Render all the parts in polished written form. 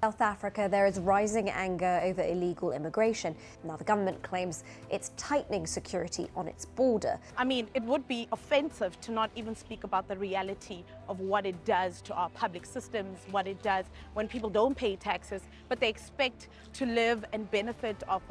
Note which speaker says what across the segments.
Speaker 1: South Africa, there is rising anger over illegal immigration. Now, the government claims it's tightening security on its border.
Speaker 2: I mean, it would be offensive to not even speak about the reality of what it does to our public systems, what it does when people don't pay taxes, but they expect to live and benefit of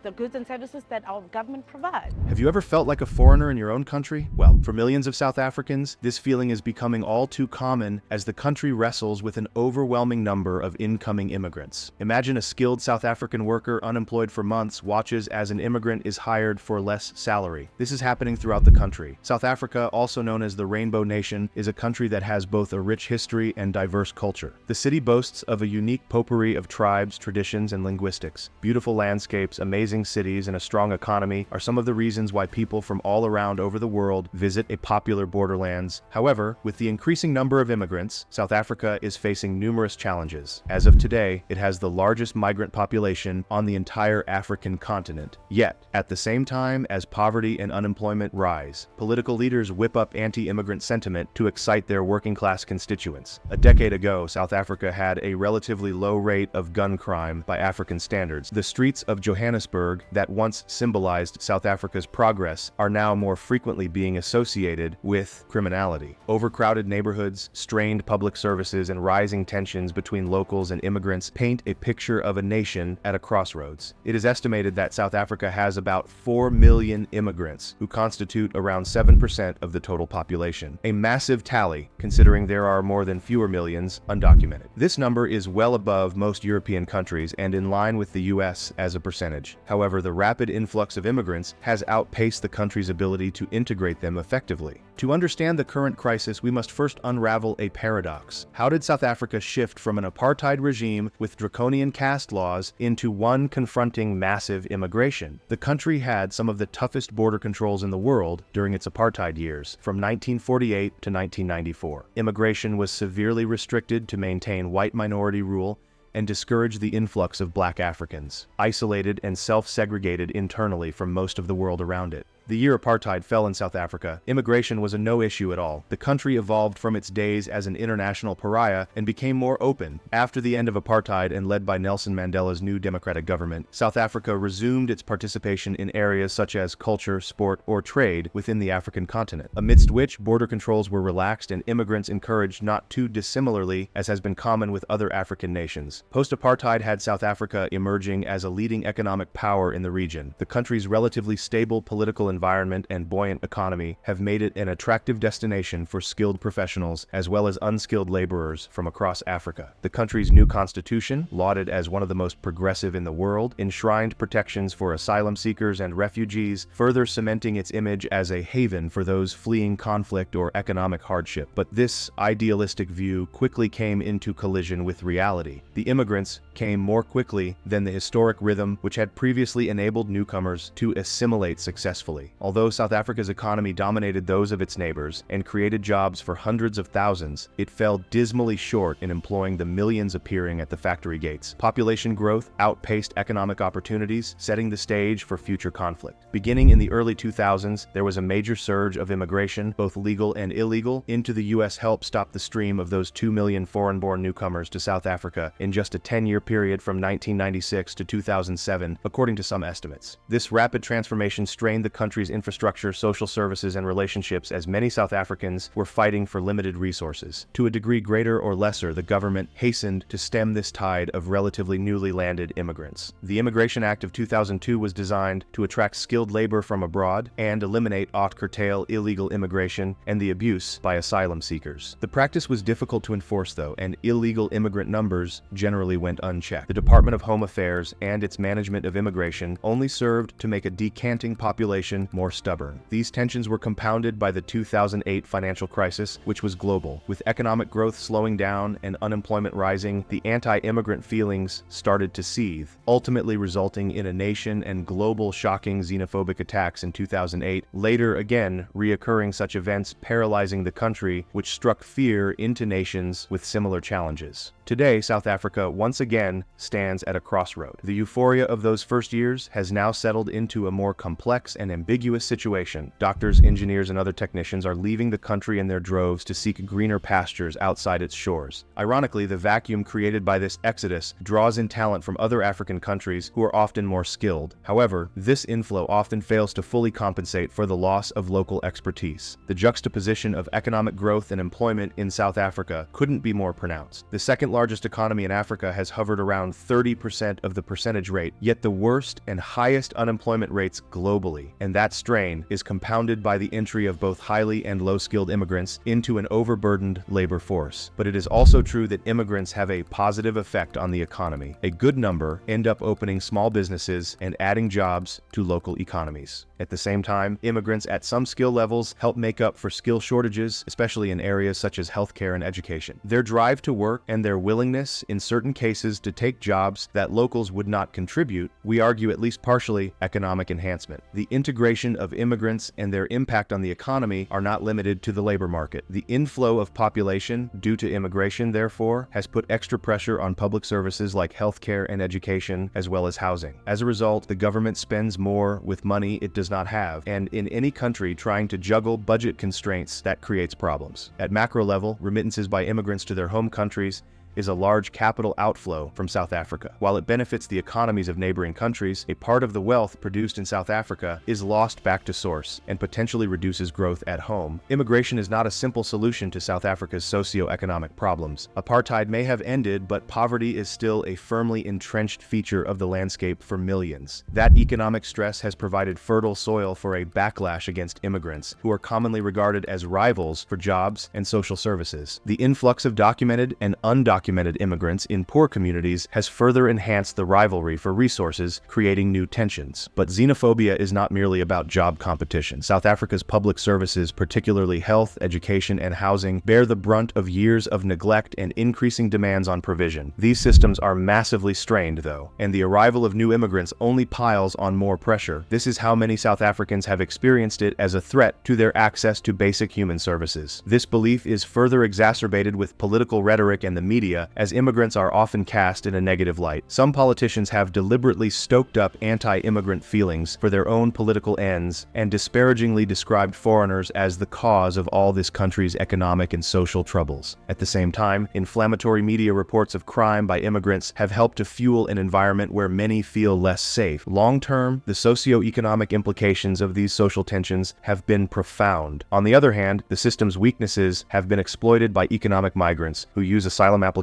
Speaker 2: the goods and services that our government provides.
Speaker 3: Have you ever felt like a foreigner in your own country? Well, for millions of South Africans, this feeling is becoming all too common as the country wrestles with an overwhelming number of incoming immigrants. Imagine a skilled South African worker unemployed for months watches as an immigrant is hired for less salary. This is happening throughout the country. South Africa, also known as the Rainbow Nation, is a country that has both a rich history and diverse culture. The city boasts of a unique potpourri of tribes, traditions, and linguistics. Beautiful landscapes, amazing cities, and a strong economy are some of the reasons why people from all around over the world visit a popular borderlands. However, with the increasing number of immigrants, South Africa is facing numerous challenges. As of today, it has the largest migrant population on the entire African continent. Yet, at the same time as poverty and unemployment rise, political leaders whip up anti-immigrant sentiment to excite their working-class constituents. A decade ago, South Africa had a relatively low rate of gun crime by African standards. The streets of Johannesburg, that once symbolized South Africa's progress, are now more frequently being associated with criminality. Overcrowded neighborhoods, strained public services, and rising tensions between locals and immigrants paint a picture of a nation at a crossroads. It is estimated that South Africa has about 4 million immigrants, who constitute around 7% of the total population. A massive tally, considering there are more than fewer millions undocumented. This number is well above most European countries and in line with the US as a percentage. However, the rapid influx of immigrants has outpaced the country's ability to integrate them effectively. To understand the current crisis, we must first unravel a paradox. How did South Africa shift from an apartheid regime with draconian caste laws into one confronting massive immigration? The country had some of the toughest border controls in the world during its apartheid years, from 1948 to 1994. Immigration was severely restricted to maintain white minority rule and discourage the influx of black Africans, isolated and self-segregated internally from most of the world around it. The year apartheid fell in South Africa, immigration was a no-issue at all. The country evolved from its days as an international pariah and became more open. After the end of apartheid and led by Nelson Mandela's new democratic government, South Africa resumed its participation in areas such as culture, sport, or trade within the African continent, amidst which border controls were relaxed and immigrants encouraged not too dissimilarly as has been common with other African nations. Post-apartheid had South Africa emerging as a leading economic power in the region. The country's relatively stable political environment and buoyant economy have made it an attractive destination for skilled professionals as well as unskilled laborers from across Africa. The country's new constitution, lauded as one of the most progressive in the world, enshrined protections for asylum seekers and refugees, further cementing its image as a haven for those fleeing conflict or economic hardship. But this idealistic view quickly came into collision with reality. The immigrants came more quickly than the historic rhythm which had previously enabled newcomers to assimilate successfully. Although South Africa's economy dominated those of its neighbors and created jobs for hundreds of thousands, it fell dismally short in employing the millions appearing at the factory gates. Population growth outpaced economic opportunities, setting the stage for future conflict. Beginning in the early 2000s, there was a major surge of immigration, both legal and illegal, into the US helped stop the stream of those 2 million foreign-born newcomers to South Africa in just a 10-year period from 1996 to 2007, according to some estimates. This rapid transformation strained the country's infrastructure, social services, and relationships as many South Africans were fighting for limited resources. To a degree greater or lesser, the government hastened to stem this tide of relatively newly landed immigrants. The Immigration Act of 2002 was designed to attract skilled labor from abroad and eliminate or curtail illegal immigration and the abuse by asylum seekers. The practice was difficult to enforce though, and illegal immigrant numbers generally went unchecked. The Department of Home Affairs and its management of immigration only served to make a decanting population more stubborn. These tensions were compounded by the 2008 financial crisis, which was global. With economic growth slowing down and unemployment rising, the anti-immigrant feelings started to seethe, ultimately resulting in a nation and global shocking xenophobic attacks in 2008, later again reoccurring such events paralyzing the country, which struck fear into nations with similar challenges. Today, South Africa once again stands at a crossroad. The euphoria of those first years has now settled into a more complex and ambiguous ambiguous situation. Doctors, engineers, and other technicians are leaving the country in their droves to seek greener pastures outside its shores. Ironically, the vacuum created by this exodus draws in talent from other African countries who are often more skilled. However, this inflow often fails to fully compensate for the loss of local expertise. The juxtaposition of economic growth and employment in South Africa couldn't be more pronounced. The second largest economy in Africa has hovered around 30% of the percentage rate, yet the worst and highest unemployment rates globally. And that strain is compounded by the entry of both highly and low-skilled immigrants into an overburdened labor force. But it is also true that immigrants have a positive effect on the economy. A good number end up opening small businesses and adding jobs to local economies. At the same time, immigrants at some skill levels help make up for skill shortages, especially in areas such as healthcare and education. Their drive to work and their willingness, in certain cases, to take jobs that locals would not contribute, we argue at least partially, economic enhancement. The integration of immigrants and their impact on the economy are not limited to the labor market. The inflow of population due to immigration, therefore, has put extra pressure on public services like healthcare and education, as well as housing. As a result, the government spends more with money it does not have, and in any country trying to juggle budget constraints, that creates problems. At macro level, remittances by immigrants to their home countries is a large capital outflow from South Africa. While it benefits the economies of neighboring countries, a part of the wealth produced in South Africa is lost back to source and potentially reduces growth at home. Immigration is not a simple solution to South Africa's socio-economic problems. Apartheid may have ended, but poverty is still a firmly entrenched feature of the landscape for millions. That economic stress has provided fertile soil for a backlash against immigrants, who are commonly regarded as rivals for jobs and social services. The influx of documented and undocumented immigrants in poor communities has further enhanced the rivalry for resources, creating new tensions. But xenophobia is not merely about job competition. South Africa's public services, particularly health, education, and housing, bear the brunt of years of neglect and increasing demands on provision. These systems are massively strained, though, and the arrival of new immigrants only piles on more pressure. This is how many South Africans have experienced it as a threat to their access to basic human services. This belief is further exacerbated with political rhetoric and the media, as immigrants are often cast in a negative light. Some politicians have deliberately stoked up anti-immigrant feelings for their own political ends and disparagingly described foreigners as the cause of all this country's economic and social troubles. At the same time, inflammatory media reports of crime by immigrants have helped to fuel an environment where many feel less safe. Long-term, the socio-economic implications of these social tensions have been profound. On the other hand, the system's weaknesses have been exploited by economic migrants who use asylum applications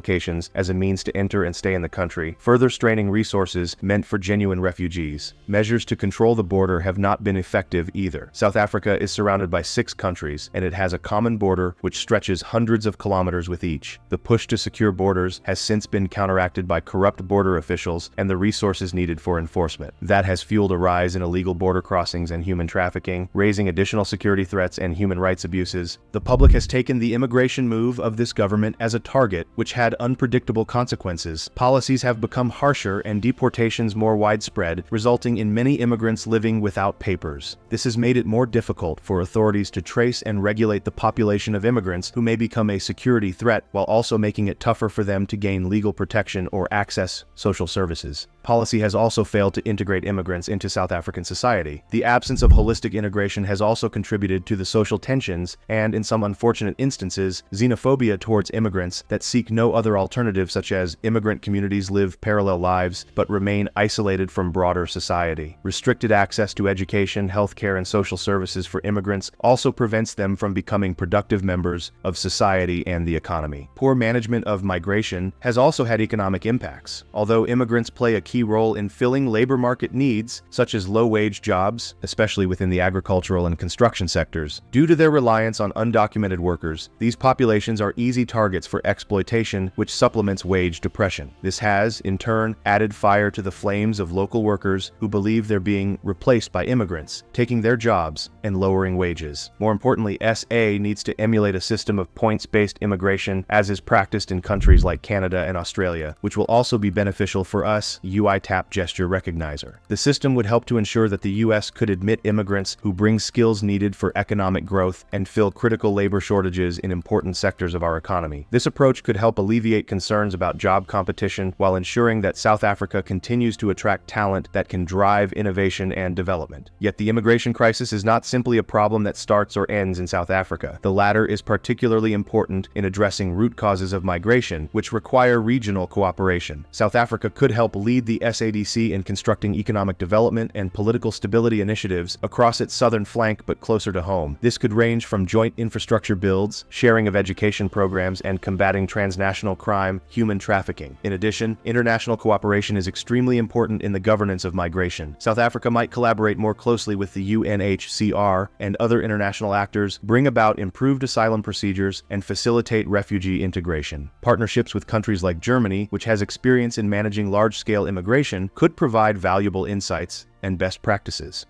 Speaker 3: as a means to enter and stay in the country, further straining resources meant for genuine refugees. Measures to control the border have not been effective either. South Africa is surrounded by 6 countries, and it has a common border which stretches hundreds of kilometers with each. The push to secure borders has since been counteracted by corrupt border officials and the resources needed for enforcement. That has fueled a rise in illegal border crossings and human trafficking, raising additional security threats and human rights abuses. The public has taken the immigration move of this government as a target, which had unpredictable consequences. Policies have become harsher and deportations more widespread, resulting in many immigrants living without papers. This has made it more difficult for authorities to trace and regulate the population of immigrants who may become a security threat, while also making it tougher for them to gain legal protection or access social services. Policy has also failed to integrate immigrants into South African society. The absence of holistic integration has also contributed to the social tensions and, in some unfortunate instances, xenophobia towards immigrants that seek no other alternative, such as immigrant communities live parallel lives but remain isolated from broader society. Restricted access to education, healthcare, and social services for immigrants also prevents them from becoming productive members of society and the economy. Poor management of migration has also had economic impacts. Although immigrants play a key role in filling labor market needs, such as low-wage jobs, especially within the agricultural and construction sectors, due to their reliance on undocumented workers, these populations are easy targets for exploitation, which supplements wage depression. This has, in turn, added fire to the flames of local workers who believe they're being replaced by immigrants, taking their jobs and lowering wages. More importantly, SA needs to emulate a system of points-based immigration as is practiced in countries like Canada and Australia, which will also be beneficial for us, UI tap gesture recognizer. The system would help to ensure that the U.S. could admit immigrants who bring skills needed for economic growth and fill critical labor shortages in important sectors of our economy. This approach could help alleviate concerns about job competition while ensuring that South Africa continues to attract talent that can drive innovation and development. Yet the immigration crisis is not simply a problem that starts or ends in South Africa. The latter is particularly important in addressing root causes of migration, which require regional cooperation. South Africa could help lead the SADC in constructing economic development and political stability initiatives across its southern flank but closer to home. This could range from joint infrastructure builds, sharing of education programs, and combating transnational crime, human trafficking. In addition, international cooperation is extremely important in the governance of migration. South Africa might collaborate more closely with the UNHCR and other international actors, bring about improved asylum procedures, and facilitate refugee integration. Partnerships with countries like Germany, which has experience in managing large-scale immigration, could provide valuable insights and best practices.